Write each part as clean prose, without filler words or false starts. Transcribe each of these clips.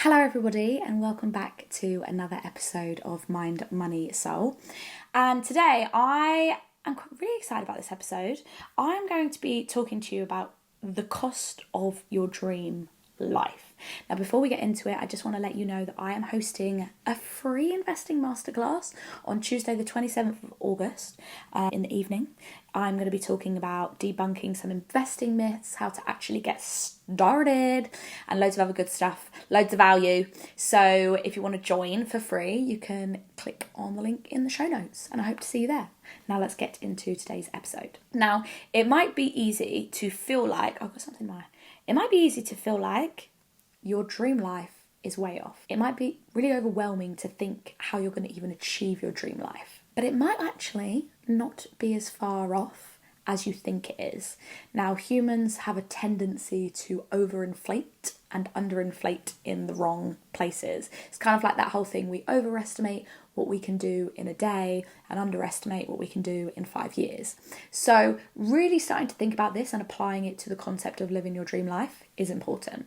Hello everybody and welcome back to another episode of Mind, Money, Soul. And today I am really excited about this episode. I'm going to be talking to you about the cost of your dream life. Now before we get into it, I just want to let you know that I am hosting a free investing masterclass on Tuesday the 27th of August in the evening. I'm going to be talking about debunking some investing myths, how to actually get started, and loads of other good stuff, loads of value. So if you want to join for free, you can click on the link in the show notes, and I hope to see you there. Now let's get into today's episode. Now, it might be easy to feel like, it might be easy to feel like your dream life is way off. It might be really overwhelming to think how you're going to even achieve your dream life. But it might actually not be as far off as you think it is. Now, humans have a tendency to over-inflate and under-inflate in the wrong places. It's kind of like that whole thing. We overestimate what we can do in a day and underestimate what we can do in 5 years. So really starting to think about this and applying it to the concept of living your dream life is important.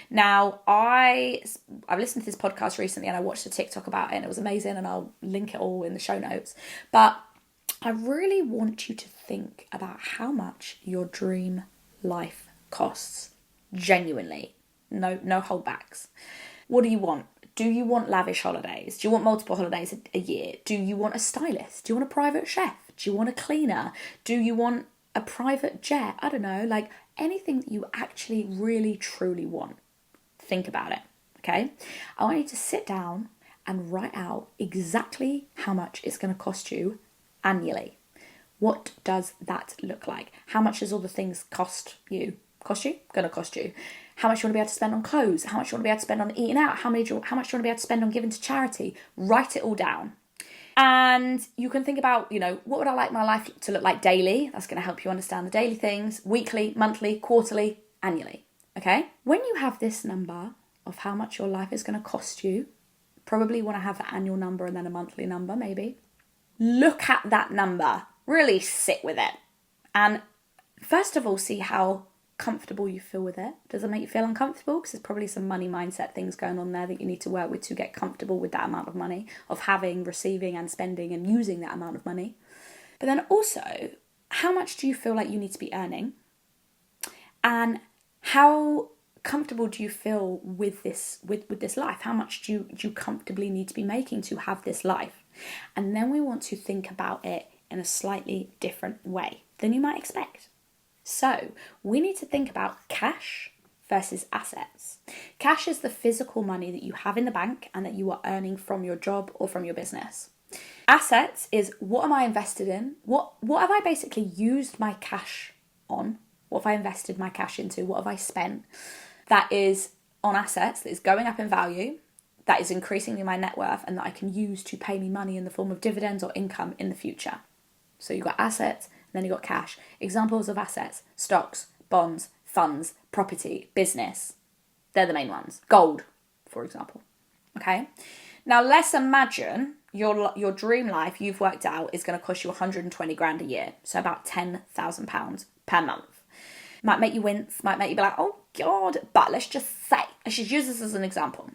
Now, I've listened to this podcast recently and I watched a TikTok about it and it was amazing, and I'll link it all in the show notes. But I really want you to think about how much your dream life costs. Genuinely. No holdbacks. What do you want? Do you want lavish holidays? Do you want multiple holidays a year? Do you want a stylist? Do you want a private chef? Do you want a cleaner? Do you want a private jet? I don't know, like anything that you actually really truly want. Think about it, okay? I want you to sit down and write out exactly how much it's going to cost you annually. What does that look like? How much does all the things cost you? Gonna cost you. How much you want to be able to spend on clothes? How much you want to be able to spend on eating out? How much you want to be able to spend on giving to charity? Write it all down. And you can think about, what would I like my life to look like daily? That's going to help you understand the daily things, weekly, monthly, quarterly, annually. Okay? When you have this number of how much your life is going to cost you, probably want to have an annual number and then a monthly number, maybe. Look at that number. Really sit with it. And first of all, see how comfortable you feel with it. Does it make you feel uncomfortable? Because there's probably some money mindset things going on there that you need to work with to get comfortable with that amount of money, of having, receiving and spending and using that amount of money. But then also, how much do you feel like you need to be earning? And how comfortable do you feel with this life? How much do you comfortably need to be making to have this life? And then we want to think about it in a slightly different way than you might expect. So we need to think about cash versus assets. Cash is the physical money that you have in the bank and that you are earning from your job or from your business. Assets is, what am I invested in? What have I basically used my cash on? What have I invested my cash into? What have I spent? That is on assets, that is going up in value, that is increasing my net worth, and that I can use to pay me money in the form of dividends or income in the future. So you've got assets, and then you've got cash. Examples of assets: stocks, bonds, funds, property, business. They're the main ones. Gold, for example. Okay? Now let's imagine your dream life you've worked out is going to cost you 120 grand a year. So about £10,000 per month. Might make you wince, might make you be like, oh God, but let's just use this as an example.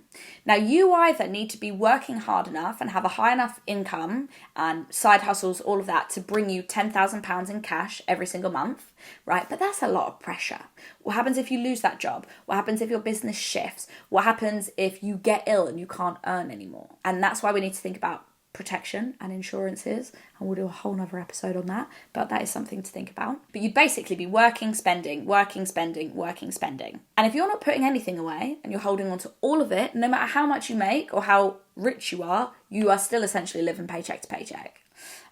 Now you either need to be working hard enough and have a high enough income and side hustles, all of that, to bring you £10,000 in cash every single month, right? But that's a lot of pressure. What happens if you lose that job? What happens if your business shifts? What happens if you get ill and you can't earn anymore? And that's why we need to think about protection and insurances, and we'll do a whole nother episode on that, but that is something to think about. But you'd basically be working, spending. And if you're not putting anything away and you're holding on to all of it, no matter how much you make or how rich you are still essentially living paycheck to paycheck.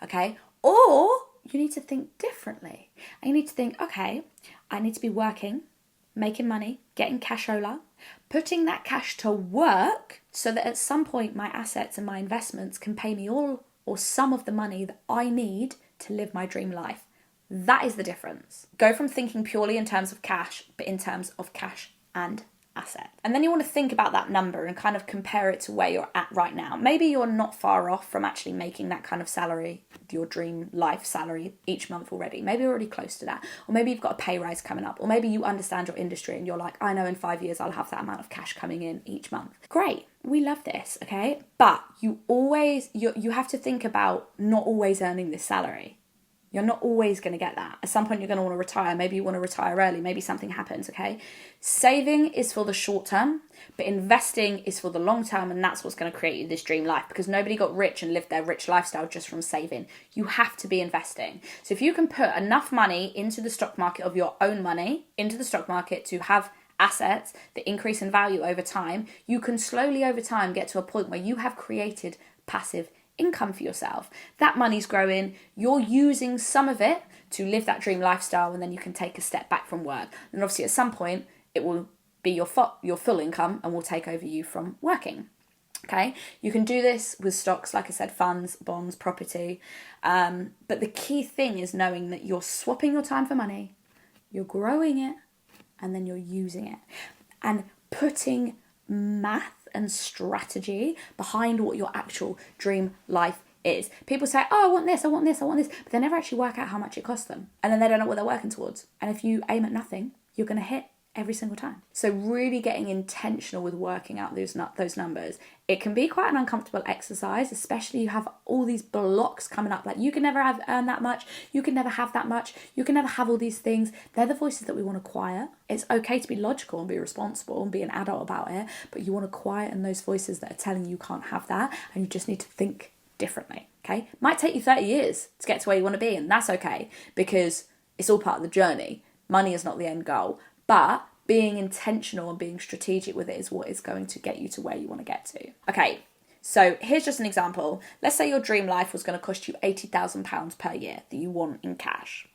Okay? Or you need to think differently. And you need to think, okay, I need to be working, making money, getting cashola, putting that cash to work so that at some point my assets and my investments can pay me all or some of the money that I need to live my dream life. That is the difference. Go from thinking purely in terms of cash, but in terms of cash and asset. And then you want to think about that number and kind of compare it to where you're at right now. Maybe you're not far off from actually making that kind of salary, your dream life salary each month already. Maybe you're already close to that. Or maybe you've got a pay rise coming up. Or maybe you understand your industry and you're like, I know in 5 years I'll have that amount of cash coming in each month. Great. We love this, okay? But you have to think about not always earning this salary. You're not always going to get that. At some point, you're going to want to retire. Maybe you want to retire early. Maybe something happens, okay? Saving is for the short term, but investing is for the long term, and that's what's going to create you this dream life, because nobody got rich and lived their rich lifestyle just from saving. You have to be investing. So if you can put enough money into the stock market, of your own money, into the stock market to have assets that increase in value over time, you can slowly over time get to a point where you have created passive income for yourself. That money's growing, you're using some of it to live that dream lifestyle, and then you can take a step back from work. And obviously at some point it will be your full income and will take over you from working. Okay, you can do this with stocks, like I said, funds, bonds, property. But the key thing is knowing that you're swapping your time for money, you're growing it, and then you're using it. And putting math and strategy behind what your actual dream life is. People say, oh, I want this, I want this, I want this, but they never actually work out how much it costs them. And then they don't know what they're working towards. And if you aim at nothing, you're going to hit every single time. So really getting intentional with working out those numbers. It can be quite an uncomfortable exercise, especially you have all these blocks coming up, like you can never earn that much, you can never have that much, you can never have all these things. They're the voices that we want to quiet. It's okay to be logical and be responsible and be an adult about it, but you want to quieten those voices that are telling you can't have that, and you just need to think differently, okay? Might take you 30 years to get to where you want to be, and that's okay, because it's all part of the journey. Money is not the end goal. But being intentional and being strategic with it is what is going to get you to where you want to get to. Okay, so here's just an example. Let's say your dream life was going to cost you £80,000 per year that you want in cash.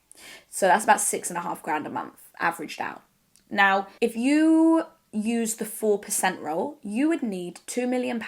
So that's about £6,500 a month, averaged out. Now, if you use the 4% rule, you would need £2 million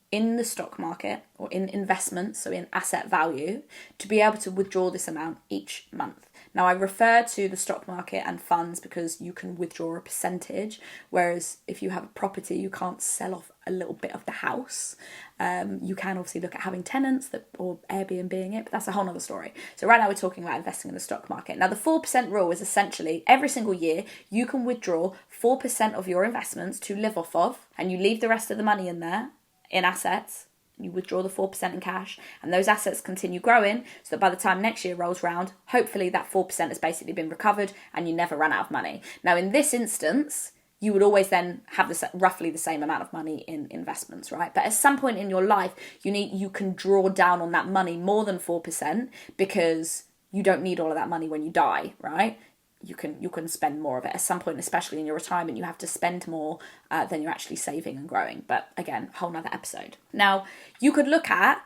in the stock market or in investments, so in asset value, to be able to withdraw this amount each month. Now, I refer to the stock market and funds because you can withdraw a percentage, whereas if you have a property, you can't sell off a little bit of the house. You can obviously look at having tenants or Airbnb-ing it, but that's a whole other story. So right now we're talking about investing in the stock market. Now, the 4% rule is essentially every single year you can withdraw 4% of your investments to live off of, and you leave the rest of the money in there in assets. You withdraw the 4% in cash, and those assets continue growing so that by the time next year rolls round, hopefully that 4% has basically been recovered and you never run out of money. Now, in this instance, you would always then have roughly the same amount of money in investments, right? But at some point in your life, you can draw down on that money more than 4% because you don't need all of that money when you die, right? You can spend more of it at some point, especially in your retirement. You have to spend more than you're actually saving and growing. But again, whole nother episode. Now, you could look at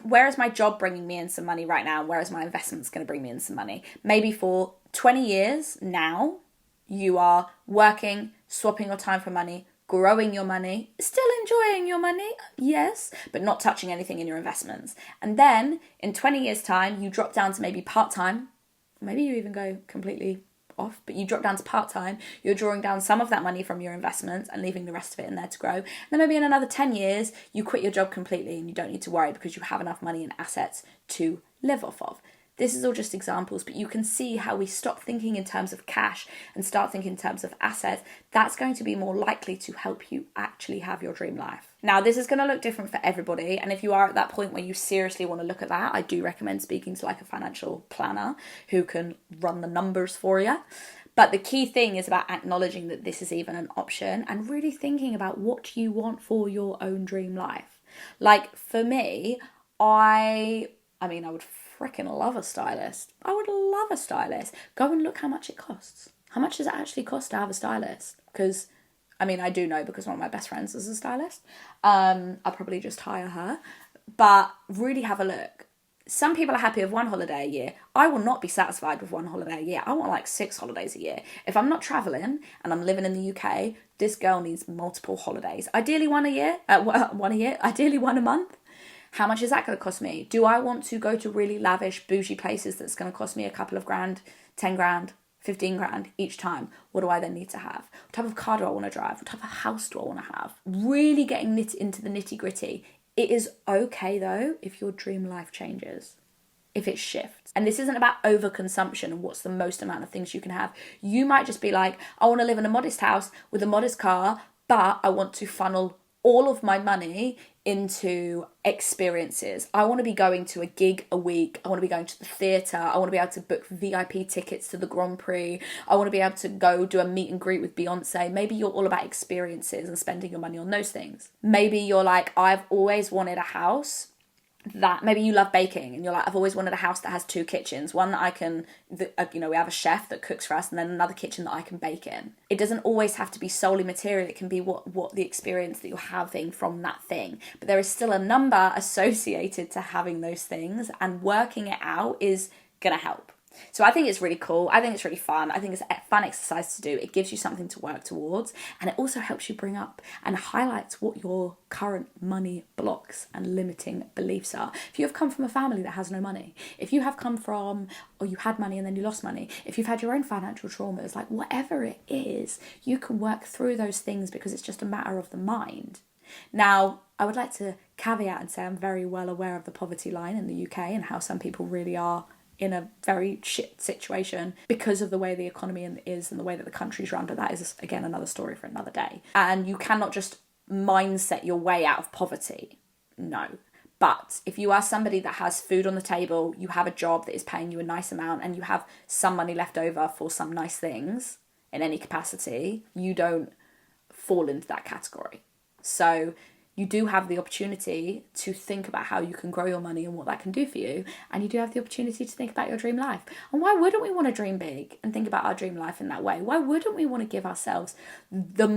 where is my job bringing me in some money right now? Where is my investments going to bring me in some money? Maybe for 20 years now, you are working, swapping your time for money, growing your money, still enjoying your money, yes, but not touching anything in your investments. And then in 20 years' time, you drop down to maybe part-time. Maybe you even go completely off, but you drop down to part-time, you're drawing down some of that money from your investments and leaving the rest of it in there to grow. And then maybe in another 10 years, you quit your job completely and you don't need to worry because you have enough money and assets to live off of. This is all just examples, but you can see how we stop thinking in terms of cash and start thinking in terms of assets. That's going to be more likely to help you actually have your dream life. Now, this is going to look different for everybody. And if you are at that point where you seriously want to look at that, I do recommend speaking to like a financial planner who can run the numbers for you. But the key thing is about acknowledging that this is even an option and really thinking about what you want for your own dream life. Like for me, I would freaking love a stylist. I would love a stylist. Go and look how much it costs. How much does it actually cost to have a stylist? Because, I do know because one of my best friends is a stylist. I'll probably just hire her. But really have a look. Some people are happy with one holiday a year. I will not be satisfied with one holiday a year. I want like 6 holidays a year. If I'm not travelling and I'm living in the UK, this girl needs multiple holidays. Ideally one a year. Ideally one a month. How much is that going to cost me? Do I want to go to really lavish, bougie places that's going to cost me a couple of grand, 10 grand, 15 grand each time. What do I then need to have? What type of car do I want to drive? What type of house do I want to have? Really getting into the nitty gritty. It is okay though if your dream life changes, if it shifts. And this isn't about overconsumption and what's the most amount of things you can have. You might just be like, I want to live in a modest house with a modest car, but I want to funnel all of my money into experiences. I want to be going to a gig a week. I want to be going to the theatre. I want to be able to book VIP tickets to the Grand Prix. I want to be able to go do a meet and greet with Beyonce. Maybe you're all about experiences and spending your money on those things. Maybe you're like, I've always wanted a house that, maybe you love baking and you're like, I've always wanted a house that has 2 kitchens, one that I can, we have a chef that cooks for us, and then another kitchen that I can bake in. It doesn't always have to be solely material. It can be what the experience that you're having from that thing, but there is still a number associated to having those things, and working it out is gonna help. So I think it's really cool. I think it's really fun. I think it's a fun exercise to do. It gives you something to work towards, and it also helps you bring up and highlights what your current money blocks and limiting beliefs are. If you have come from a family that has no money, if you have come from, or you had money and then you lost money, if you've had your own financial traumas, like whatever it is, you can work through those things because it's just a matter of the mind. Now, I would like to caveat and say I'm very well aware of the poverty line in the UK and how some people really are in a very shit situation because of the way the economy is and the way that the country's run, but that is, again, another story for another day. And you cannot just mindset your way out of poverty. No. But if you are somebody that has food on the table, you have a job that is paying you a nice amount, and you have some money left over for some nice things in any capacity, you don't fall into that category. So you do have the opportunity to think about how you can grow your money and what that can do for you. And you do have the opportunity to think about your dream life. And why wouldn't we want to dream big and think about our dream life in that way? Why wouldn't we want to give ourselves the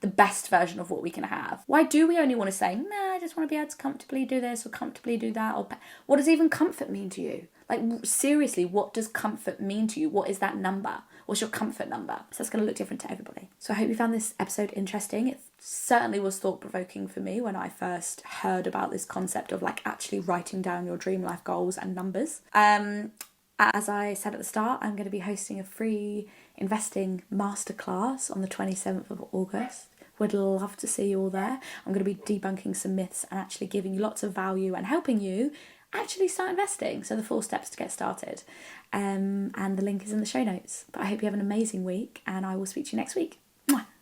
best version of what we can have? Why do we only want to say, nah, I just want to be able to comfortably do this or comfortably do that? Or what does even comfort mean to you? Like, seriously, what does comfort mean to you? What is that number? What's your comfort number? So that's going to look different to everybody. So I hope you found this episode interesting. It certainly was thought-provoking for me when I first heard about this concept of like actually writing down your dream life goals and numbers. As I said at the start, I'm going to be hosting a free investing masterclass on the 27th of August. Would love to see you all there. I'm going to be debunking some myths and actually giving you lots of value and helping you actually start investing. So the 4 steps to get started. And the link is in the show notes. But I hope you have an amazing week, and I will speak to you next week.